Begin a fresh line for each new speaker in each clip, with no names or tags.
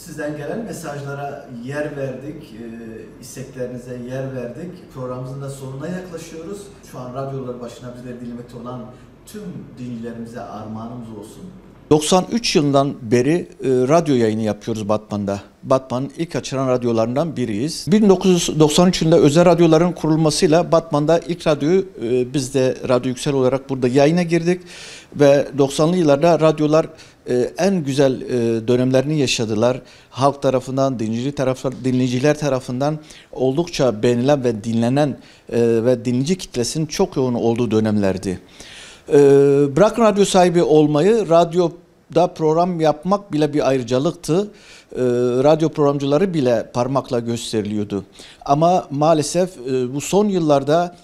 Sizden gelen mesajlara yer verdik, isteklerinize yer verdik. Programımızın da sonuna yaklaşıyoruz. Şu an radyolar başına bizleri dinlemekte olan tüm dinleyicilerimize armağanımız olsun. 93 yılından beri radyo yayını yapıyoruz Batman'da. Batman'ın ilk açılan radyolarından biriyiz. 1993 yılında özel radyoların kurulmasıyla Batman'da ilk radyoyu biz de Radyo Yüksel olarak burada yayına girdik. Ve 90'lı yıllarda radyolar en güzel dönemlerini yaşadılar. Halk tarafından, dinleyiciler tarafından oldukça beğenilen ve dinlenen ve dinleyici kitlesinin çok yoğun olduğu dönemlerdi. Bırakın radyo sahibi olmayı, radyoda program yapmak bile bir ayrıcalıktı. Radyo programcıları bile parmakla gösteriliyordu. Ama maalesef bu son yıllarda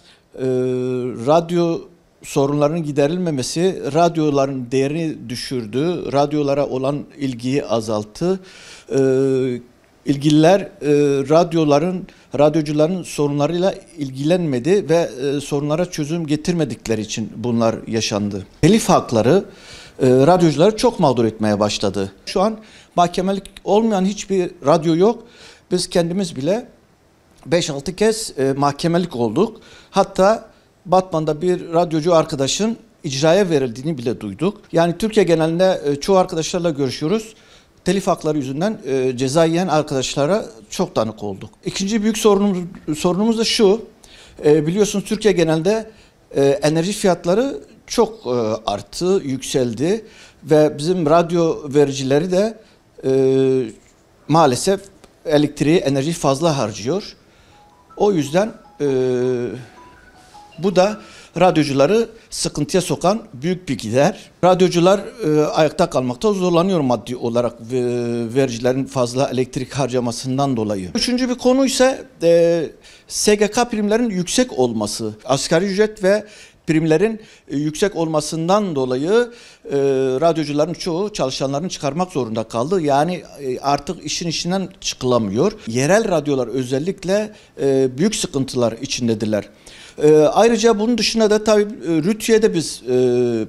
radyo sorunlarının giderilmemesi radyoların değerini düşürdü, radyolara olan ilgiyi azalttı. İlgililer radyocuların sorunlarıyla ilgilenmedi ve sorunlara çözüm getirmedikleri için bunlar yaşandı. Telif hakları radyocuları çok mağdur etmeye başladı. Şu an mahkemelik olmayan hiçbir radyo yok. Biz kendimiz bile 5-6 kez mahkemelik olduk. Hatta Batman'da bir radyocu arkadaşın icraya verildiğini bile duyduk. Yani Türkiye genelinde çoğu arkadaşlarla görüşüyoruz. Telif hakları yüzünden ceza yiyen arkadaşlara çok tanık olduk. İkinci büyük sorunumuz da şu. Biliyorsunuz Türkiye genelinde enerji fiyatları çok arttı, yükseldi. Ve bizim radyo vericileri de maalesef elektriği, enerjiyi fazla harcıyor. O yüzden bu da radyocuları sıkıntıya sokan büyük bir gider. Radyocular ayakta kalmakta zorlanıyor maddi olarak vericilerin fazla elektrik harcamasından dolayı. Üçüncü bir konu ise SGK primlerinin yüksek olması. Asgari ücret ve primlerin yüksek olmasından dolayı radyocuların çoğu çalışanlarını çıkarmak zorunda kaldı. Yani artık işin içinden çıkılamıyor. Yerel radyolar özellikle büyük sıkıntılar içindedirler. Ayrıca bunun dışında da tabii RTÜK'e de biz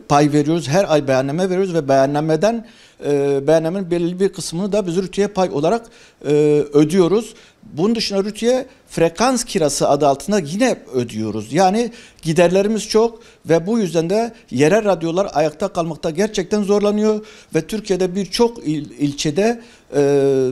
pay veriyoruz. Her ay beyanname veriyoruz ve beyannamenin belirli bir kısmını da biz RTÜK'e pay olarak ödüyoruz. Bunun dışında RTÜK'e frekans kirası adı altında yine ödüyoruz. Yani giderlerimiz çok ve bu yüzden de yerel radyolar ayakta kalmakta gerçekten zorlanıyor ve Türkiye'de birçok ilçede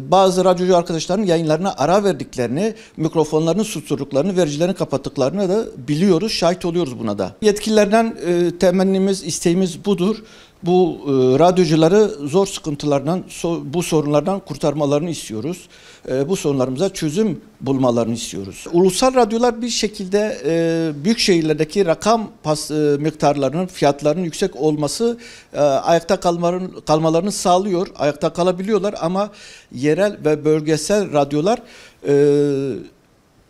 bazı radyocu arkadaşların yayınlarına ara verdiklerini, mikrofonlarını susturduklarını, vericilerini kapattıklarını da biliyoruz, şahit oluyoruz buna da. Yetkililerden temennimiz, isteğimiz budur. Bu radyocuları zor sıkıntılardan, bu sorunlardan kurtarmalarını istiyoruz. Bu sorunlarımıza çözüm bulmalarını istiyoruz. Ulusal radyolar bir şekilde büyük şehirlerdeki rakam miktarlarının, fiyatlarının yüksek olması ayakta kalmalarını sağlıyor. Ayakta kalabiliyorlar ama yerel ve bölgesel radyolar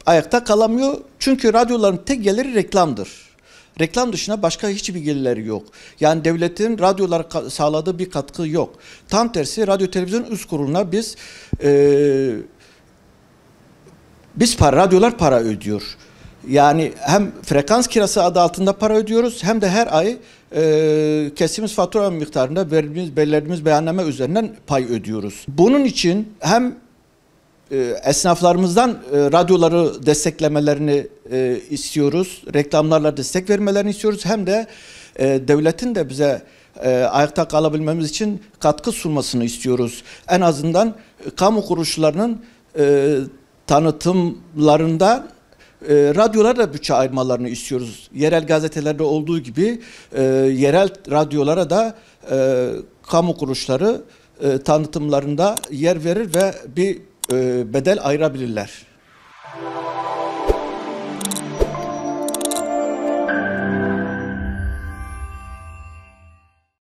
ayakta kalamıyor. Çünkü radyoların tek geliri reklamdır. Reklam dışında başka hiçbir gelirleri yok. Yani devletin radyolara sağladığı bir katkı yok. Tam tersi radyo televizyon üst kuruluna radyolar para ödüyor. Yani hem frekans kirası adı altında para ödüyoruz hem de her ay kestiğimiz fatura miktarında belirlediğimiz beyanname üzerinden pay ödüyoruz. Bunun için hem esnaflarımızdan radyoları desteklemelerini istiyoruz, reklamlarla destek vermelerini istiyoruz. Hem de devletin de bize ayakta kalabilmemiz için katkı sunmasını istiyoruz. En azından kamu kuruluşlarının tanıtımlarında radyolara da bütçe ayırmalarını istiyoruz. Yerel gazetelerde olduğu gibi yerel radyolara da kamu kuruluşları tanıtımlarında yer verir ve bir bedel ayırabilirler.